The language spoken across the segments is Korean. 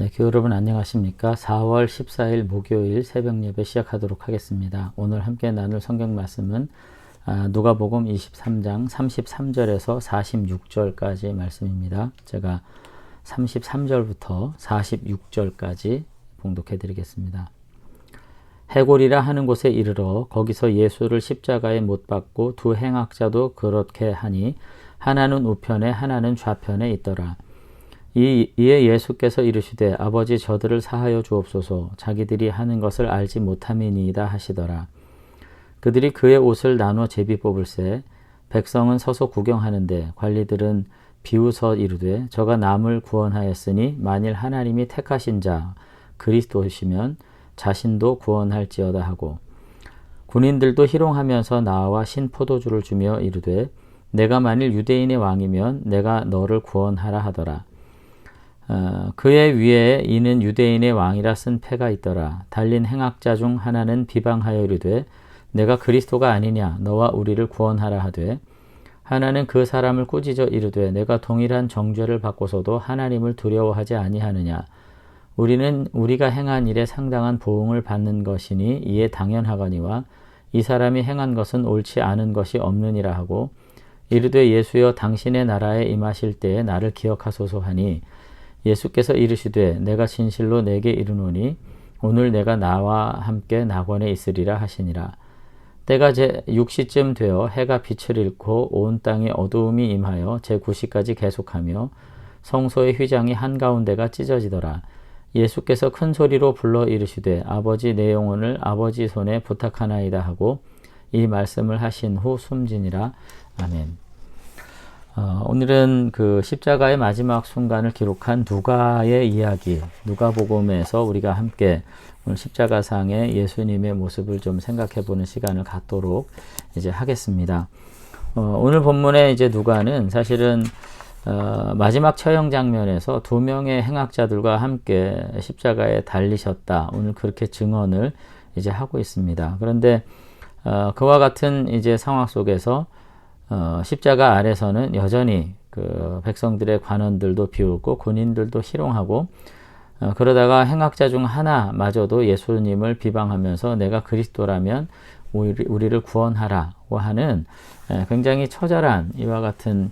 네, 교회 여러분 안녕하십니까? 4월 14일 목요일 새벽 예배 시작하도록 하겠습니다. 오늘 함께 나눌 성경 말씀은 누가복음 23장 33절에서 46절까지 말씀입니다. 제가 33절부터 46절까지 봉독해 드리겠습니다. 해골이라 하는 곳에 이르러 거기서 예수를 십자가에 못 박고 두 행악자도 그렇게 하니 하나는 우편에 하나는 좌편에 있더라. 이에 예수께서 이르시되 아버지 저들을 사하여 주옵소서 자기들이 하는 것을 알지 못함이니이다 하시더라. 그들이 그의 옷을 나눠 제비 뽑을새 백성은 서서 구경하는데 관리들은 비웃어 이르되 저가 남을 구원하였으니 만일 하나님이 택하신 자 그리스도시면 자신도 구원할지어다 하고 군인들도 희롱하면서 나와 신포도주를 주며 이르되 내가 만일 유대인의 왕이면 내가 너를 구원하라 하더라. 그의 위에 이는 유대인의 왕이라 쓴 패가 있더라. 달린 행악자 중 하나는 비방하여 이르되 내가 그리스도가 아니냐 너와 우리를 구원하라 하되 하나는 그 사람을 꾸짖어 이르되 내가 동일한 정죄를 받고서도 하나님을 두려워하지 아니하느냐 우리는 우리가 행한 일에 상당한 보응을 받는 것이니 이에 당연하거니와 이 사람이 행한 것은 옳지 않은 것이 없느니라 하고 이르되 예수여 당신의 나라에 임하실 때에 나를 기억하소서 하니 예수께서 이르시되 내가 진실로 내게 이르노니 오늘 내가 나와 함께 낙원에 있으리라 하시니라. 때가 제6시쯤 되어 해가 빛을 잃고 온 땅에 어두움이 임하여 제9시까지 계속하며 성소의 휘장이 한가운데가 찢어지더라. 예수께서 큰 소리로 불러 이르시되 아버지 내 영혼을 아버지 손에 부탁하나이다 하고 이 말씀을 하신 후 숨지니라. 아멘. 오늘은 그 십자가의 마지막 순간을 기록한 누가의 이야기, 누가복음에서 우리가 함께 오늘 십자가상의 예수님의 모습을 좀 생각해 보는 시간을 갖도록 이제 하겠습니다. 오늘 본문의 이제 누가는 사실은 마지막 처형 장면에서 두 명의 행악자들과 함께 십자가에 달리셨다. 오늘 그렇게 증언을 이제 하고 있습니다. 그런데 그와 같은 이제 상황 속에서 십자가 아래서는 여전히 그 백성들의 관원들도 비웃고 군인들도 희롱하고 그러다가 행악자 중 하나마저도 예수님을 비방하면서 내가 그리스도라면 우리를 구원하라고 하는 굉장히 처절한 이와 같은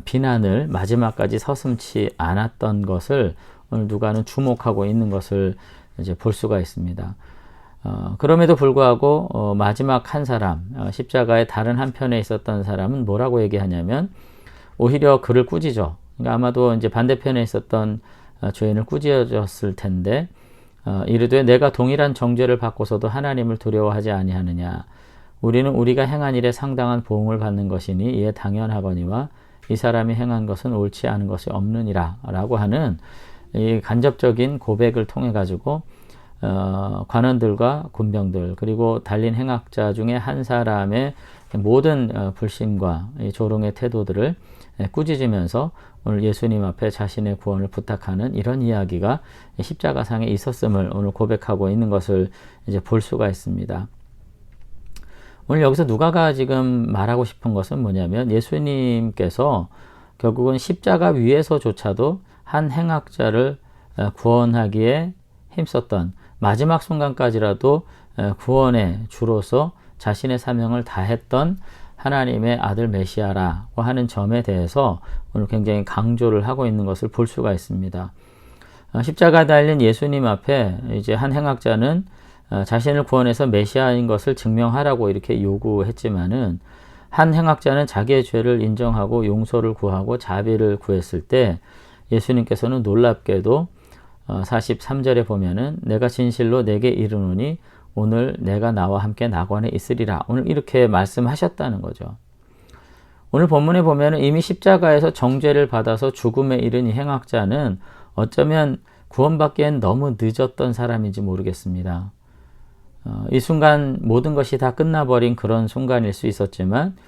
비난을 마지막까지 서슴지 않았던 것을 오늘 누가는 주목하고 있는 것을 이제 볼 수가 있습니다. 그럼에도 불구하고 마지막 한 사람 십자가의 다른 한편에 있었던 사람은 뭐라고 얘기하냐면 오히려 그를 꾸짖어. 그러니까 아마도 이제 반대편에 있었던 죄인을 꾸짖었을 텐데 이르되 내가 동일한 정죄를 받고서도 하나님을 두려워하지 아니하느냐. 우리는 우리가 행한 일에 상당한 보응을 받는 것이니 이에 당연하거니와 이 사람이 행한 것은 옳지 않은 것이 없느니라 라고 하는 이 간접적인 고백을 통해 가지고 관원들과 군병들 그리고 달린 행악자 중에 한 사람의 모든 불신과 조롱의 태도들을 꾸짖으면서 오늘 예수님 앞에 자신의 구원을 부탁하는 이런 이야기가 십자가상에 있었음을 오늘 고백하고 있는 것을 이제 볼 수가 있습니다. 오늘 여기서 누가가 지금 말하고 싶은 것은 뭐냐면 예수님께서 결국은 십자가 위에서조차도 한 행악자를 구원하기에 힘썼던 마지막 순간까지라도 구원의 주로서 자신의 사명을 다했던 하나님의 아들 메시아라고 하는 점에 대해서 오늘 굉장히 강조를 하고 있는 것을 볼 수가 있습니다. 십자가에 달린 예수님 앞에 이제 한 행악자는 자신을 구원해서 메시아인 것을 증명하라고 이렇게 요구했지만은 한 행악자는 자기의 죄를 인정하고 용서를 구하고 자비를 구했을 때 예수님께서는 놀랍게도 43절에 보면은 내가 진실로 내게 이르노니 오늘 내가 나와 함께 낙원에 있으리라. 오늘 이렇게 말씀하셨다는 거죠. 오늘 본문에 보면은 이미 십자가에서 정죄를 받아서 죽음에 이른 이 행악자는 어쩌면 구원받기엔 너무 늦었던 사람인지 모르겠습니다. 이 순간 모든 것이 다 끝나버린 그런 순간일 수 있었지만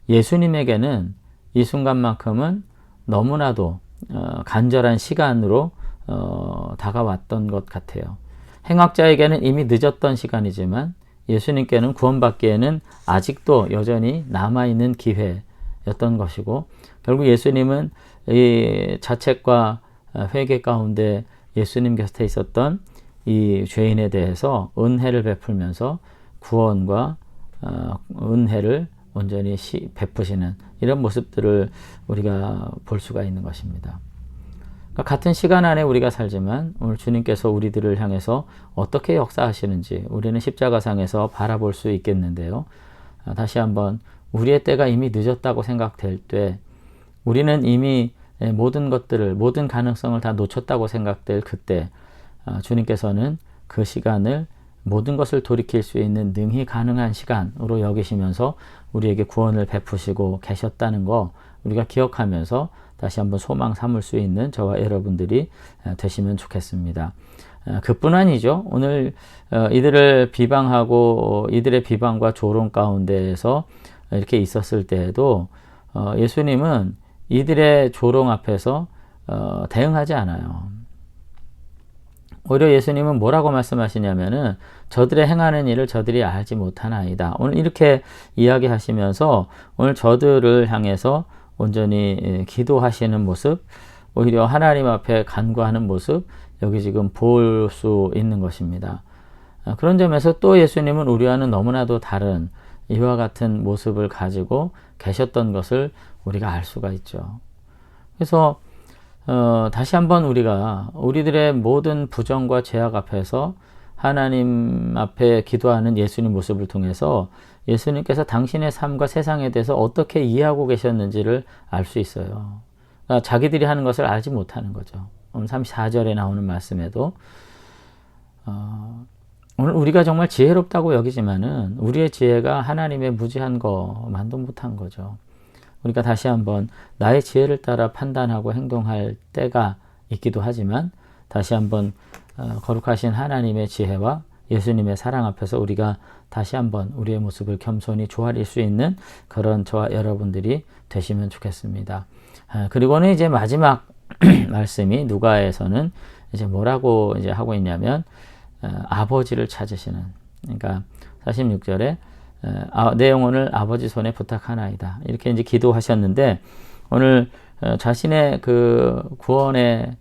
예수님에게는 이 순간만큼은 너무나도 간절한 시간으로 다가왔던 것 같아요. 행악자에게는 이미 늦었던 시간이지만 예수님께는 구원받기에는 아직도 여전히 남아있는 기회였던 것이고 결국 예수님은 이 자책과 회개 가운데 예수님 곁에 있었던 이 죄인에 대해서 은혜를 베풀면서 구원과 은혜를 온전히 베푸시는 이런 모습들을 우리가 볼 수가 있는 것입니다. 같은 시간 안에 우리가 살지만 오늘 주님께서 우리들을 향해서 어떻게 역사하시는지 우리는 십자가상에서 바라볼 수 있겠는데요. 다시 한번 우리의 때가 이미 늦었다고 생각될 때, 우리는 이미 모든 것들을, 모든 가능성을 다 놓쳤다고 생각될 그때 주님께서는 그 시간을 모든 것을 돌이킬 수 있는 능히 가능한 시간으로 여기시면서 우리에게 구원을 베푸시고 계셨다는 거 우리가 기억하면서 다시 한번 소망 삼을 수 있는 저와 여러분들이 되시면 좋겠습니다. 그뿐 아니죠. 오늘 이들을 비방하고 이들의 비방과 조롱 가운데에서 이렇게 있었을 때에도 예수님은 이들의 조롱 앞에서 대응하지 않아요. 오히려 예수님은 뭐라고 말씀하시냐면은 저들의 행하는 일을 저들이 알지 못하나이다. 오늘 이렇게 이야기하시면서 오늘 저들을 향해서 온전히 기도하시는 모습, 오히려 하나님 앞에 간구하는 모습, 여기 지금 볼 수 있는 것입니다. 그런 점에서 또 예수님은 우리와는 너무나도 다른 이와 같은 모습을 가지고 계셨던 것을 우리가 알 수가 있죠. 그래서 다시 한번 우리가 우리들의 모든 부정과 죄악 앞에서 하나님 앞에 기도하는 예수님 모습을 통해서 예수님께서 당신의 삶과 세상에 대해서 어떻게 이해하고 계셨는지를 알 수 있어요. 그러니까 자기들이 하는 것을 알지 못하는 거죠. 오늘 34절에 나오는 말씀에도 오늘 우리가 정말 지혜롭다고 여기지만은 우리의 지혜가 하나님의 무지한 것만도 못한 거죠. 우리가 다시 한번 나의 지혜를 따라 판단하고 행동할 때가 있기도 하지만 다시 한번 거룩하신 하나님의 지혜와 예수님의 사랑 앞에서 우리가 다시 한번 우리의 모습을 겸손히 조아릴 수 있는 그런 저와 여러분들이 되시면 좋겠습니다. 그리고는 이제 마지막 말씀이 누가에서는 이제 뭐라고 이제 하고 있냐면 아버지를 찾으시는, 그러니까 46절에 내 영혼을 아버지 손에 부탁하나이다. 이렇게 이제 기도하셨는데 오늘 자신의 그 구원의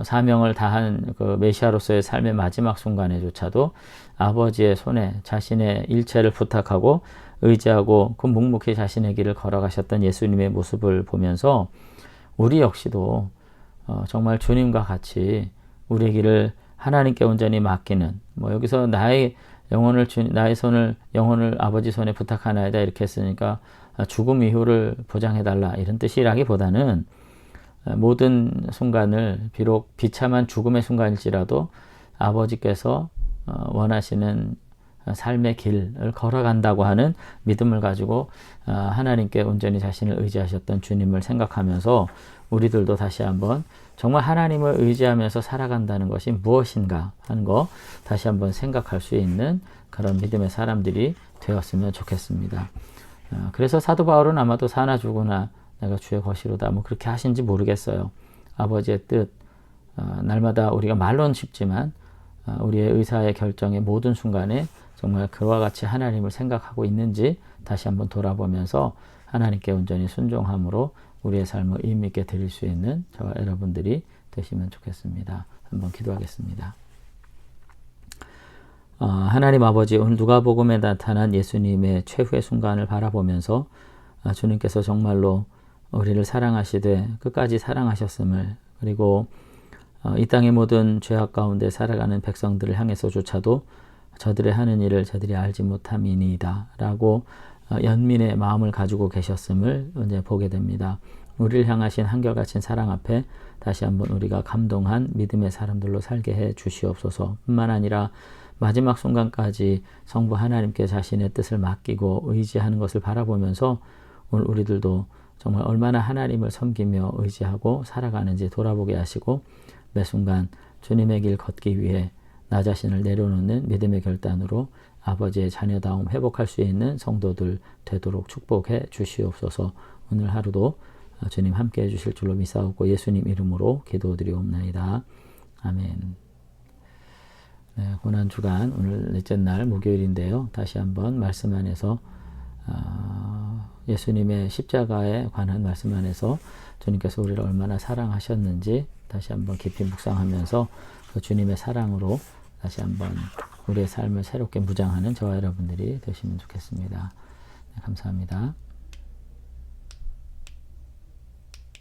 사명을 다한 그 메시아로서의 삶의 마지막 순간에조차도 아버지의 손에 자신의 일체를 부탁하고 의지하고 그 묵묵히 자신의 길을 걸어가셨던 예수님의 모습을 보면서 우리 역시도 정말 주님과 같이 우리의 길을 하나님께 온전히 맡기는, 뭐 여기서 나의 영혼을 아버지 손에 부탁하나이다 이렇게 했으니까 죽음 이후를 보장해달라 이런 뜻이라기보다는 모든 순간을 비록 비참한 죽음의 순간일지라도 아버지께서 원하시는 삶의 길을 걸어간다고 하는 믿음을 가지고 하나님께 온전히 자신을 의지하셨던 주님을 생각하면서 우리들도 다시 한번 정말 하나님을 의지하면서 살아간다는 것이 무엇인가 하는 거 다시 한번 생각할 수 있는 그런 믿음의 사람들이 되었으면 좋겠습니다. 그래서 사도 바울은 아마도 사나 죽으나 내가 주의 것이로다 뭐 그렇게 하신지 모르겠어요. 아버지의 뜻, 날마다 우리가 말로는 쉽지만 우리의 의사의 결정의 모든 순간에 정말 그와 같이 하나님을 생각하고 있는지 다시 한번 돌아보면서 하나님께 온전히 순종함으로 우리의 삶을 의미 있게 드릴 수 있는 저와 여러분들이 되시면 좋겠습니다. 한번 기도하겠습니다. 하나님 아버지, 오늘 누가복음에 나타난 예수님의 최후의 순간을 바라보면서 주님께서 정말로 우리를 사랑하시되 끝까지 사랑하셨음을, 그리고 이 땅의 모든 죄악 가운데 살아가는 백성들을 향해서조차도 저들의 하는 일을 저들이 알지 못함이니이다 라고 연민의 마음을 가지고 계셨음을 이제 보게 됩니다. 우리를 향하신 한결같은 사랑 앞에 다시 한번 우리가 감동한 믿음의 사람들로 살게 해 주시옵소서. 뿐만 아니라 마지막 순간까지 성부 하나님께 자신의 뜻을 맡기고 의지하는 것을 바라보면서 오늘 우리들도 정말 얼마나 하나님을 섬기며 의지하고 살아가는지 돌아보게 하시고 매 순간 주님의 길 걷기 위해 나 자신을 내려놓는 믿음의 결단으로 아버지의 자녀다움 회복할 수 있는 성도들 되도록 축복해 주시옵소서. 오늘 하루도 주님 함께 해주실 줄로 믿사옵고 예수님 이름으로 기도드리옵나이다. 아멘. 네, 고난주간 오늘 넷째 날 목요일인데요. 다시 한번 말씀 안에서 예수님의 십자가에 관한 말씀 안에서 주님께서 우리를 얼마나 사랑하셨는지 다시 한번 깊이 묵상하면서 그 주님의 사랑으로 다시 한번 우리의 삶을 새롭게 무장하는 저와 여러분들이 되시면 좋겠습니다. 네, 감사합니다.